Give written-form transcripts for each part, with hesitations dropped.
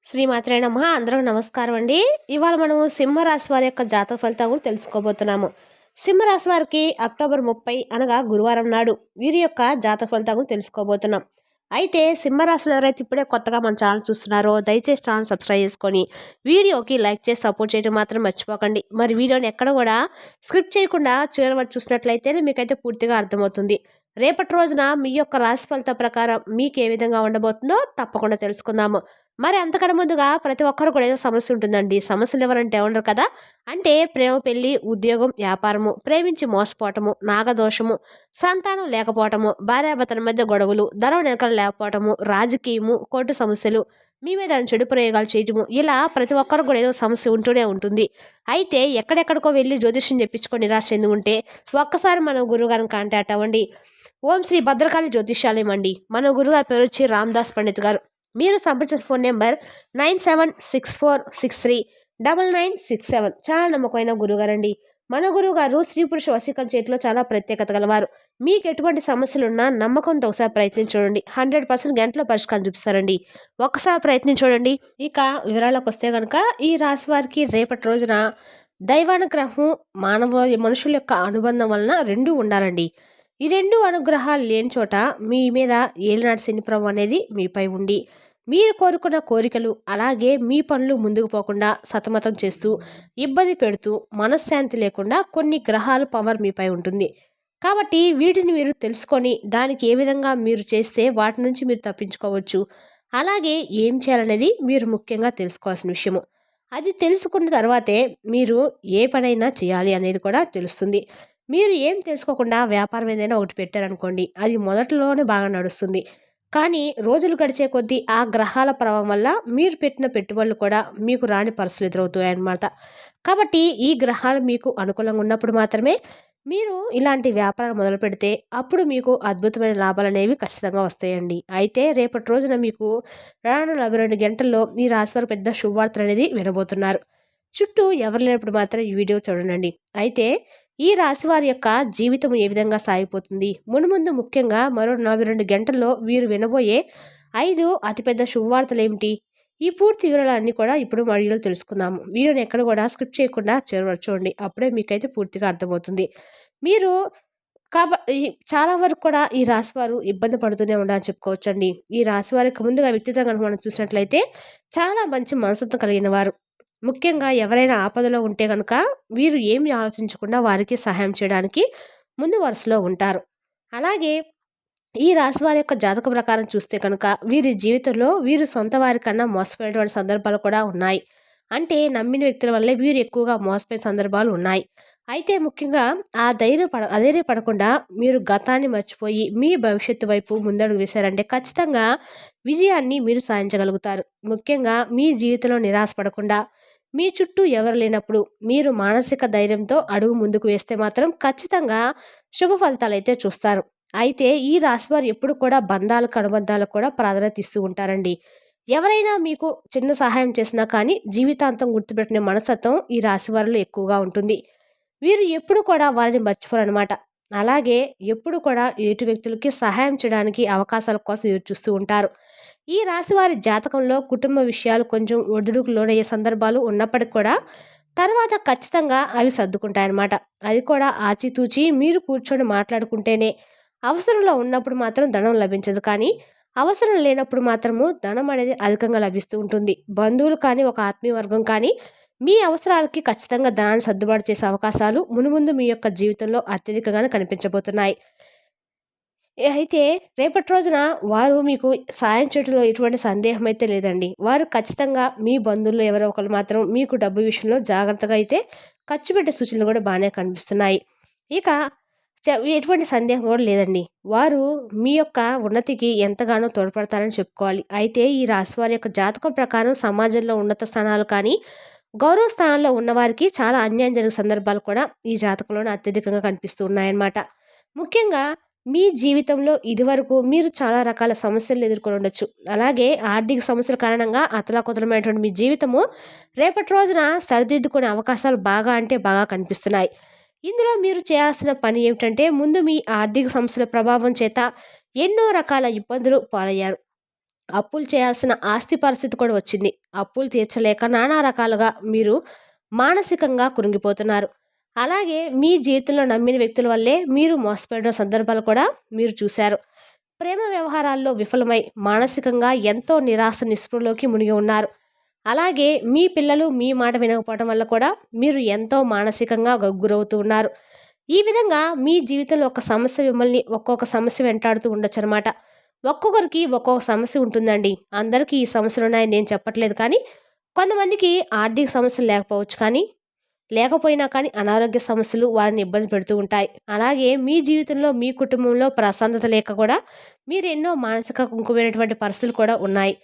శ్రీమాత్రే నమః. అందరూ నమస్కారం అండి. ఇవాళ మనం సింహరాశి వారి యొక్క జాతక ఫలితాలు కూడా తెలుసుకోబోతున్నాము. సింహరాశి వారికి అక్టోబర్ 30 అనగా గురువారం నాడు వీరి యొక్క జాతక ఫలితాలు కూడా తెలుసుకోబోతున్నాం. అయితే సింహరాశిలో ఎవరైతే ఇప్పుడే కొత్తగా మన ఛానల్ చూస్తున్నారో దయచేసి ఛానల్ సబ్స్క్రైబ్ చేసుకొని వీడియోకి లైక్ చేసి సపోర్ట్ చేయడం మాత్రం మర్చిపోకండి. మరి వీడియోని ఎక్కడ కూడా స్క్రిప్ట్ చేయకుండా చివరి వరకు చూసినట్లయితేనే మీకైతే పూర్తిగా అర్థమవుతుంది. రేపటి రోజున మీ యొక్క రాశి ఫలిత ప్రకారం మీకు ఏ విధంగా ఉండబోతుందో తప్పకుండా తెలుసుకుందాము. మరి అంతకన్నా ముందుగా ప్రతి ఒక్కరు కూడా ఏదో సమస్య ఉంటుందండి. సమస్యలు ఎవరంటే ఉండరు కదా. అంటే ప్రేమ, పెళ్లి, ఉద్యోగం, వ్యాపారము, ప్రేమించి మోసపోవటము, నాగదోషము, సంతానం లేకపోవటము, భార్యాభర్తల మధ్య గొడవలు, ధనం వెనకాల లేకపోవటము, రాజకీయము, కోర్టు సమస్యలు, మీ మీద చెడు ప్రయోగాలు చేయటము, ఇలా ప్రతి ఒక్కరు కూడా ఏదో సమస్య ఉంటూనే ఉంటుంది. అయితే ఎక్కడెక్కడికో వెళ్ళి జ్యోతిష్యం చెప్పించుకొని నిరాశ చెంది ఉంటే ఒక్కసారి మన గురువుగారిని కాంటాక్ట్ అవ్వండి. ఓం శ్రీ భద్రకాళి జ్యోతిష్యాలయం అండి. మన గురుగారి పేరు వచ్చి రామ్దాస్ పండిత్ గారు. మీరు సంప్రదించిన ఫోన్ నెంబర్ 9764639967. చాలా నమ్మకమైన గురుగారండి. మన గురువుగారు స్త్రీ పురుష వశీకరణ చేతిలో చాలా ప్రత్యేకత గలవారు. మీకు ఎటువంటి సమస్యలున్నా నమ్మకంతో ఒకసారి ప్రయత్నం చూడండి. 100% గంటలో పరిష్కారం చూపిస్తారండి. ఒక్కసారి ప్రయత్నం చూడండి. ఇక వివరాలకు వస్తే కనుక ఈ రాశి వారికి రేపటి రోజున దైవానుగ్రహం, మనుషుల యొక్క అనుబంధం వలన రెండూ ఉండాలండి. ఈ రెండు అనుగ్రహాలు లేని చోట మీ మీద ఏలినాటి శని ప్రభావం అనేది మీపై ఉండి మీరు కోరుకున్న కోరికలు అలాగే మీ పనులు ముందుకు పోకుండా సతమతం చేస్తూ ఇబ్బంది పెడుతూ మనశ్శాంతి లేకుండా కొన్ని గ్రహాల పవర్ మీపై ఉంటుంది. కాబట్టి వీటిని మీరు తెలుసుకొని దానికి ఏ విధంగా మీరు చేస్తే వాటి నుంచి మీరు తప్పించుకోవచ్చు, అలాగే ఏం చేయాలనేది మీరు ముఖ్యంగా తెలుసుకోవాల్సిన విషయము. అది తెలుసుకున్న తర్వాతే మీరు ఏ పనైనా చేయాలి అనేది కూడా తెలుస్తుంది. మీరు ఏం తెలుసుకోకుండా వ్యాపారం ఏదైనా ఒకటి పెట్టారనుకోండి, అది మొదట్లోనే బాగా నడుస్తుంది. కానీ రోజులు గడిచే కొద్దీ ఆ గ్రహాల ప్రభావం వల్ల మీరు పెట్టిన పెట్టుబడులు కూడా మీకు రాని పరిస్థితులు ఎదురవుతాయన్నమాట. కాబట్టి ఈ గ్రహాలు మీకు అనుకూలంగా ఉన్నప్పుడు మాత్రమే మీరు ఇలాంటి వ్యాపారాలు మొదలు పెడితే అప్పుడు మీకు అద్భుతమైన లాభాలు అనేవి ఖచ్చితంగా వస్తాయండి. అయితే రేపటి రోజున మీకు రానున్న 42 గంటల్లో ఈ రాశివారు పెద్ద శుభవార్తలు అనేది వినబోతున్నారు. చుట్టూ ఎవరు లేనప్పుడు మాత్రం ఈ వీడియో చూడండి. అయితే ఈ రాశి వారి యొక్క జీవితం ఏ విధంగా సాగిపోతుంది, మునుముందు ముఖ్యంగా మరో 42 గంటల్లో వీరు వినబోయే 5 అతిపెద్ద శుభవార్తలు ఏమిటి, ఈ పూర్తి వివరాలన్నీ కూడా ఇప్పుడు వీడియోలో తెలుసుకుందాము. వీడియోని ఎక్కడ కూడా స్కిప్ చేయకుండా చివరి వరకు చూడండి. అప్పుడే మీకైతే పూర్తిగా అర్థమవుతుంది. మీరు ఈ చాలా వరకు కూడా ఈ రాశి వారు ఇబ్బంది పడుతూనే ఉండాలని చెప్పుకోవచ్చండి. ఈ రాశి వారికి ముందుగా వ్యక్తిత్వం కనుక మనం చూసినట్లయితే చాలా మంచి మనస్తత్వం కలిగిన వారు. ముఖ్యంగా ఎవరైనా ఆపదలో ఉంటే గనుక వీరు ఏమి ఆలోచించకుండా వారికి సహాయం చేయడానికి ముందు వరుసలో ఉంటారు. అలాగే ఈ రాశి వారి యొక్క జాతక ప్రకారం చూస్తే కనుక వీరి జీవితంలో వీరు సొంత వారి కన్నా మోసపోయినటువంటి సందర్భాలు కూడా ఉన్నాయి. అంటే నమ్మిన వ్యక్తుల వల్లే వీరు ఎక్కువగా మోసపోయిన సందర్భాలు ఉన్నాయి. అయితే ముఖ్యంగా అధైర్యపడకుండా మీరు గతాన్ని మర్చిపోయి మీ భవిష్యత్తు వైపు ముందడుగు వేశారంటే ఖచ్చితంగా విజయాన్ని మీరు సాధించగలుగుతారు. ముఖ్యంగా మీ జీవితంలో నిరాశపడకుండా మీ చుట్టూ ఎవరు లేనప్పుడు మీరు మానసిక ధైర్యంతో అడుగు ముందుకు వేస్తే మాత్రం ఖచ్చితంగా శుభ ఫలితాలు అయితే చూస్తారు. అయితే ఈ రాశివారు ఎప్పుడు కూడా బంధాలకు అనుబంధాలకు కూడా ప్రాధాన్యత ఇస్తూ ఉంటారండి. ఎవరైనా మీకు చిన్న సహాయం చేసినా కానీ జీవితాంతం గుర్తుపెట్టుకునే మనస్తత్వం ఈ రాశి వారిలో ఎక్కువగా ఉంటుంది. వీరు ఎప్పుడు కూడా వారిని మర్చిపోరనమాట. అలాగే ఎప్పుడు కూడా ఎదుటి వ్యక్తులకి సహాయం చేయడానికి అవకాశాల కోసం ఎదురు చూస్తూ ఉంటారు. ఈ రాశి వారి జాతకంలో కుటుంబ విషయాలు కొంచెం ఒడిదుడుకు లోనయ్యే సందర్భాలు ఉన్నప్పటికి కూడా తర్వాత ఖచ్చితంగా అవి సర్దుకుంటాయన్నమాట. అది కూడా ఆచితూచి మీరు కూర్చొని మాట్లాడుకుంటేనే. అవసరంలో ఉన్నప్పుడు మాత్రం ధనం లభించదు కానీ అవసరం లేనప్పుడు మాత్రము ధనం అనేది అధికంగా లభిస్తూ ఉంటుంది. బంధువులు కానీ ఒక ఆత్మీయ వర్గం కానీ మీ అవసరాలకి ఖచ్చితంగా ధనాన్ని సర్దుబాటు చేసే అవకాశాలు మునుముందు మీ యొక్క జీవితంలో అత్యధికంగానే కనిపించబోతున్నాయి. అయితే రేపటి రోజున వారు మీకు సాయం చేయడంలో ఎటువంటి సందేహం అయితే లేదండి. వారు ఖచ్చితంగా మీ బంధువుల్లో ఎవరో ఒకరు మాత్రం మీకు డబ్బు విషయంలో జాగ్రత్తగా అయితే ఖర్చు పెట్టే సూచనలు కూడా బాగానే కనిపిస్తున్నాయి. ఇక ఎటువంటి సందేహం కూడా లేదండి. వారు మీ యొక్క ఉన్నతికి ఎంతగానో తోడ్పడతారని చెప్పుకోవాలి. అయితే ఈ రాశి వారి యొక్క జాతకం ప్రకారం సమాజంలో ఉన్నత స్థానాలు కానీ గౌరవ స్థానాల్లో ఉన్నవారికి చాలా అన్యాయం జరిగే సందర్భాలు కూడా ఈ జాతకంలోనే అత్యధికంగా కనిపిస్తూ ఉన్నాయన్నమాట. ముఖ్యంగా మీ జీవితంలో ఇదివరకు మీరు చాలా రకాల సమస్యలను ఎదుర్కొని ఉండొచ్చు. అలాగే ఆర్థిక సమస్యల కారణంగా అతలాకుతలమైనటువంటి మీ జీవితము రేపటి రోజున సరిదిద్దుకునే అవకాశాలు బాగా అంటే బాగా కనిపిస్తున్నాయి. ఇందులో మీరు చేయాల్సిన పని ఏమిటంటే ముందు మీ ఆర్థిక సమస్యల ప్రభావం చేత ఎన్నో రకాల ఇబ్బందులు పాలయ్యారు. అప్పులు చేయాల్సిన ఆస్తి పరిస్థితి కూడా వచ్చింది. అప్పులు తీర్చలేక నానా రకాలుగా మీరు మానసికంగా కృంగిపోతున్నారు. అలాగే మీ జీవితంలో నమ్మిన వ్యక్తుల వల్లే మీరు మోసపోయిన సందర్భాలు కూడా మీరు చూశారు. ప్రేమ వ్యవహారాల్లో విఫలమై మానసికంగా ఎంతో నిరాశ నిస్పృహలోకి మునిగి ఉన్నారు. అలాగే మీ పిల్లలు మీ మాట వినకపోవడం వల్ల కూడా మీరు ఎంతో మానసికంగా గురవుతూ ఉన్నారు. ఈ విధంగా మీ జీవితంలో ఒక సమస్య మిమ్మల్ని ఒక్కొక్క సమస్య వెంటాడుతూ ఉండొచ్చనమాట. ఒక్కొక్కరికి ఒక్కొక్క సమస్య ఉంటుందండి. అందరికీ ఈ సమస్యలున్నాయని నేను చెప్పట్లేదు కానీ, కొంతమందికి ఆర్థిక సమస్యలు లేకపోవచ్చు కానీ, లేకపోయినా కానీ అనారోగ్య సమస్యలు వారిని ఇబ్బంది పెడుతూ ఉంటాయి. అలాగే మీ జీవితంలో, మీ కుటుంబంలో ప్రశాంతత లేక కూడా మీరు ఎన్నో మానసిక కుంకుమైనటువంటి పరిస్థితులు కూడా ఉన్నాయి.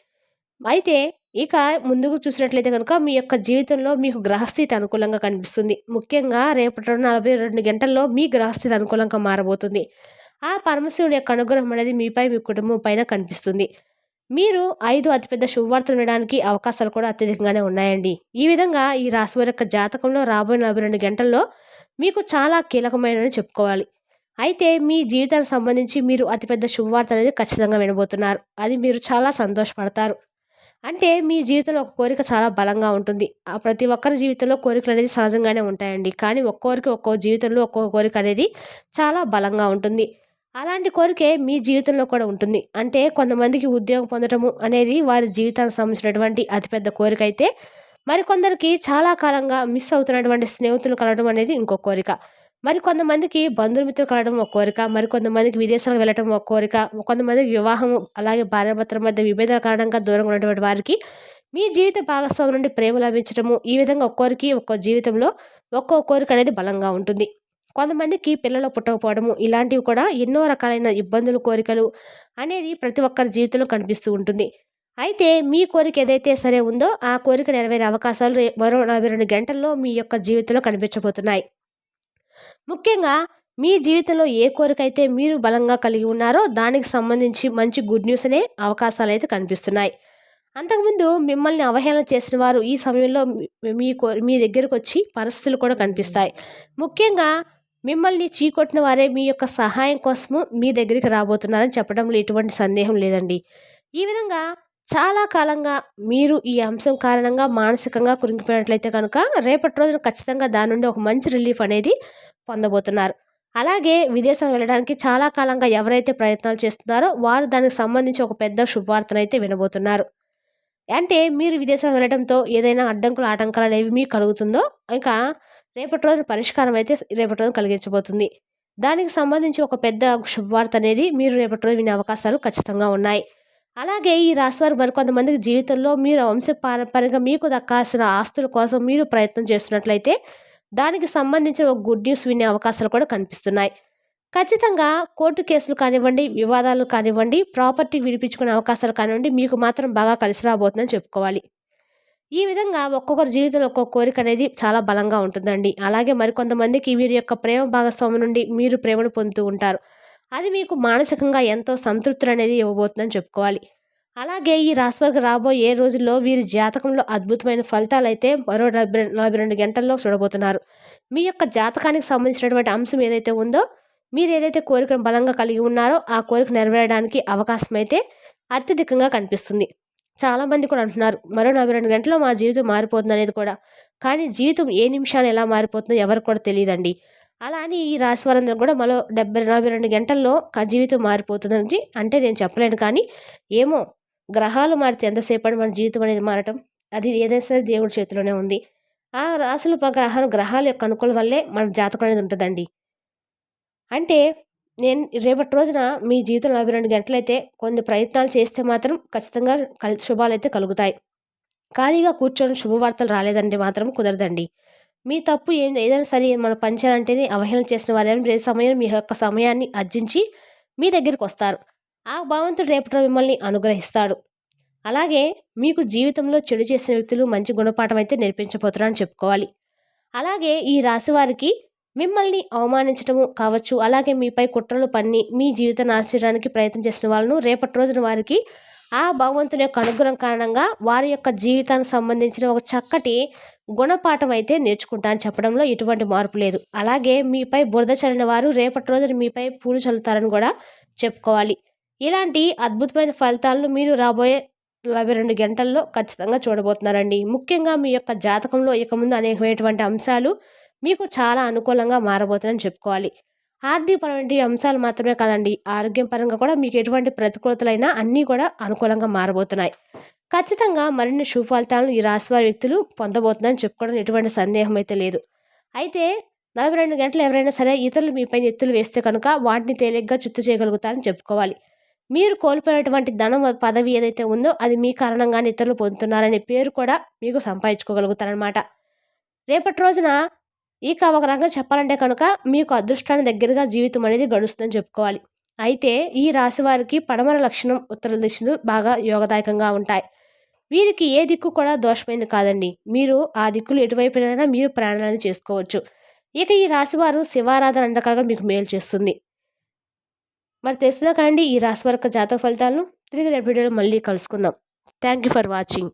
అయితే ఇక ముందుకు చూసినట్లయితే గనుక మీ యొక్క జీవితంలో మీకు గ్రహస్థితి అనుకూలంగా కనిపిస్తుంది. ముఖ్యంగా రేపటి రోజున 42 గంటల్లో మీ గ్రహస్థితి అనుకూలంగా మారబోతుంది. ఆ పరమశివుడి యొక్క అనుగ్రహం అనేది మీపై, మీ కుటుంబం పైన కనిపిస్తుంది. మీరు 5 అతిపెద్ద శుభవార్తలు వినడానికి అవకాశాలు కూడా అత్యధికంగానే ఉన్నాయండి. ఈ విధంగా ఈ రాశి వారి యొక్క జాతకంలో రాబోయే 42 గంటల్లో మీకు చాలా కీలకమైనవని చెప్పుకోవాలి. అయితే మీ జీవితానికి సంబంధించి మీరు అతిపెద్ద శుభవార్త అనేది ఖచ్చితంగా వినబోతున్నారు. అది మీరు చాలా సంతోషపడతారు. అంటే మీ జీవితంలో ఒక కోరిక చాలా బలంగా ఉంటుంది. ప్రతి ఒక్కరి జీవితంలో కోరికలనేది సహజంగానే ఉంటాయండి. కానీ ఒక్కొక్కరికి ఒక్కో జీవితంలో ఒక్కో కోరిక అనేది చాలా బలంగా ఉంటుంది. అలాంటి కోరికే మీ జీవితంలో కూడా ఉంటుంది. అంటే కొంతమందికి ఉద్యోగం పొందటము అనేది వారి జీవితానికి సంబంధించినటువంటి అతిపెద్ద కోరికైతే, మరికొందరికి చాలా కాలంగా మిస్ అవుతున్నటువంటి స్నేహితులు కలవడం అనేది ఇంకో కోరిక. మరికొంతమందికి బంధుమిత్రులు కలవడం ఒక కోరిక. మరికొంతమందికి విదేశాలకు వెళ్ళటం ఒక కోరిక. కొంతమందికి వివాహము, అలాగే భార్యాభర్తల మధ్య విభేదాల కారణంగా దూరంగా ఉన్నటువంటి వారికి మీ జీవిత భాగస్వామి నుండి ప్రేమ లభించడము, ఈ విధంగా ఒక్కోరికి ఒక్కో జీవితంలో ఒక్కో కోరిక అనేది బలంగా ఉంటుంది. కొంతమందికి పిల్లలు పుట్టకపోవడము, ఇలాంటివి కూడా ఎన్నో రకాలైన ఇబ్బందులు, కోరికలు అనేది ప్రతి ఒక్కరి జీవితంలో కనిపిస్తూ ఉంటుంది. అయితే మీ కోరిక ఏదైతే సరే ఉందో, ఆ కోరిక నెరవేరే అవకాశాలు మరో 42 గంటల్లో మీ యొక్క జీవితంలో కనిపించబోతున్నాయి. ముఖ్యంగా మీ జీవితంలో ఏ కోరికైతే మీరు బలంగా కలిగి ఉన్నారో దానికి సంబంధించి మంచి గుడ్ న్యూస్ అనే అవకాశాలైతే కనిపిస్తున్నాయి. అంతకుముందు మిమ్మల్ని అవహేళన చేసిన వారు ఈ సమయంలో మీ దగ్గరకొచ్చి పరిస్థితులు కూడా కనిపిస్తాయి. ముఖ్యంగా మిమ్మల్ని చీకొట్టిన వారే మీ యొక్క సహాయం కోసము మీ దగ్గరికి రాబోతున్నారని చెప్పడంలో ఎటువంటి సందేహం లేదండి. ఈ విధంగా చాలా కాలంగా మీరు ఈ అంశం కారణంగా మానసికంగా కృంగిపోయినట్లయితే కనుక రేపటి రోజున ఖచ్చితంగా దాని నుండి ఒక మంచి రిలీఫ్ అనేది పొందబోతున్నారు. అలాగే విదేశాలకు వెళ్ళడానికి చాలా కాలంగా ఎవరైతే ప్రయత్నాలు చేస్తున్నారో వారు దానికి సంబంధించి ఒక పెద్ద శుభవార్తనైతే వినబోతున్నారు. అంటే మీరు విదేశాలకు వెళ్ళడంతో ఏదైనా అడ్డంకులు, ఆటంకాలనేవి మీకు కలుగుతుందో ఇక రేపటి రోజున పరిష్కారం అయితే రేపటి రోజున కలిగించబోతుంది. దానికి సంబంధించి ఒక పెద్ద శుభవార్త అనేది మీరు రేపటి రోజు వినే అవకాశాలు ఖచ్చితంగా ఉన్నాయి. అలాగే ఈ రాశివారు మరికొంతమందికి జీవితంలో మీరు వంశపారంపర్యంగా మీకు దక్కాల్సిన ఆస్తుల కోసం మీరు ప్రయత్నం చేస్తున్నట్లయితే దానికి సంబంధించిన ఒక గుడ్ న్యూస్ వినే అవకాశాలు కూడా కనిపిస్తున్నాయి. ఖచ్చితంగా కోర్టు కేసులు కానివ్వండి, వివాదాలు కానివ్వండి, ప్రాపర్టీ విడిపించుకునే అవకాశాలు కానివ్వండి, మీకు మాత్రం బాగా కలిసి రాబోతుందని చెప్పుకోవాలి. ఈ విధంగా ఒక్కొక్కరి జీవితంలో ఒక్కొక్క కోరిక అనేది చాలా బలంగా ఉంటుందండి. అలాగే మరికొంతమందికి వీరి యొక్క ప్రేమ భాగస్వామి నుండి మీరు ప్రేమను పొందుతూ ఉంటారు. అది మీకు మానసికంగా ఎంతో సంతృప్తిననేది ఇవ్వబోతుందని చెప్పుకోవాలి. అలాగే ఈ రాశివారికి రాబోయే రోజుల్లో వీరి జాతకంలో అద్భుతమైన ఫలితాలైతే మరో 42 గంటల్లో చూడబోతున్నారు. మీ యొక్క జాతకానికి సంబంధించినటువంటి అంశం ఏదైతే ఉందో, మీరు ఏదైతే కోరికను బలంగా కలిగి ఉన్నారో, ఆ కోరిక నెరవేరడానికి అవకాశం అయితే అత్యధికంగా కనిపిస్తుంది. చాలామంది కూడా అంటున్నారు, మరో 42 గంటల్లో మా జీవితం మారిపోతుందనేది కూడా. కానీ జీవితం ఏ నిమిషాన ఎలా మారిపోతుందో ఎవరికి కూడా తెలీదండి. అలా అని ఈ రాశి వారందరూ కూడా మరో 42 గంటల్లో జీవితం మారిపోతుందండి అంటే నేను చెప్పలేను కానీ, ఏమో గ్రహాలు మారితే ఎంతసేపని మన జీవితం అనేది మారటం. అది ఏదైనా సరే దేవుడి చేతిలోనే ఉంది. ఆ రాశులు గ్రహాల యొక్క అనుకూలం వల్లే మన జాతకం అనేది ఉంటదండి. అంటే నేను రేపటి రోజున మీ జీవితంలో 42 గంటలైతే కొన్ని ప్రయత్నాలు చేస్తే మాత్రం ఖచ్చితంగా శుభాలైతే కలుగుతాయి. ఖాళీగా కూర్చొని శుభవార్తలు రాలేదంటే మాత్రం కుదరదండి. మీ తప్పు ఏదైనా సరే మనం పని చేయాలంటేనే అవహేళన చేసిన వారేమో సమయం మీ యొక్క సమయాన్ని అర్జించి మీ దగ్గరికొస్తారు. ఆ భగవంతుడు రేపటి మిమ్మల్ని అనుగ్రహిస్తాడు. అలాగే మీకు జీవితంలో చెడు చేసిన వ్యక్తులు మంచి గుణపాఠం అయితే నేర్పించబోతున్నారని చెప్పుకోవాలి. అలాగే ఈ రాశి వారికి మిమ్మల్ని అవమానించడము కావచ్చు, అలాగే మీపై కుట్రలు పన్ని మీ జీవితాన్ని ఆశ్చర్యానికి ప్రయత్నం చేసిన వాళ్ళను రేపటి రోజున వారికి ఆ భగవంతుని యొక్క అనుగ్రహం కారణంగా వారి యొక్క జీవితానికి సంబంధించిన ఒక చక్కటి గుణపాఠం అయితే నేర్చుకుంటా అని చెప్పడంలో ఎటువంటి మార్పు లేదు. అలాగే మీపై బురద చల్లిన వారు రేపటి రోజున మీపై పూలు చల్లుతారని కూడా చెప్పుకోవాలి. ఇలాంటి అద్భుతమైన ఫలితాలను మీరు రాబోయే 42 గంటల్లో ఖచ్చితంగా చూడబోతున్నారండి. ముఖ్యంగా మీ యొక్క జాతకంలో ఇక ముందు అనేకమైనటువంటి అంశాలు మీకు చాలా అనుకూలంగా మారబోతున్నాయని చెప్పుకోవాలి. ఆర్థికపరమైన అంశాలు మాత్రమే కాదండి, ఆరోగ్యం పరంగా కూడా మీకు ఎటువంటి ప్రతికూలతలైనా అన్నీ కూడా అనుకూలంగా మారబోతున్నాయి. ఖచ్చితంగా మరిన్ని శుభ ఫలితాలను ఈ రాశివారి వ్యక్తులు పొందబోతున్నారని చెప్పుకోవడం ఎటువంటి సందేహం అయితే లేదు. అయితే 42 గంటలు ఎవరైనా సరే ఇతరులు మీపైన ఎత్తులు వేస్తే కనుక వాటిని తేలిగ్గా చిత్తు చేయగలుగుతారని చెప్పుకోవాలి. మీరు కోల్పోయినటువంటి ధనం, పదవి ఏదైతే ఉందో అది మీ కారణంగానే ఇతరులు పొందుతున్నారనే పేరు కూడా మీకు సంపాదించుకోగలుగుతారనమాట. రేపటి రోజున ఇక ఒక రకంగా చెప్పాలంటే కనుక మీకు అదృష్టానికి దగ్గరగా జీవితం అనేది గడుస్తుందని చెప్పుకోవాలి. అయితే ఈ రాశి వారికి పడమర లక్షణం, ఉత్తర దిశలు బాగా యోగదాయకంగా ఉంటాయి. వీరికి ఏ దిక్కు కూడా దోషమైంది కాదండి. మీరు ఆ దిక్కులు ఎటువైపునైనా మీరు ప్రయాణాలను చేసుకోవచ్చు. ఇక ఈ రాశివారు శివారాధన అన్ని రకాలుగా మీకు మేలు చేస్తుంది. మరి తెలుసుదా కాండి ఈ రాశి వారి యొక్క జాతక ఫలితాలను? తిరిగి రేపు వీడియోలో మళ్ళీ కలుసుకుందాం. Thank you for watching.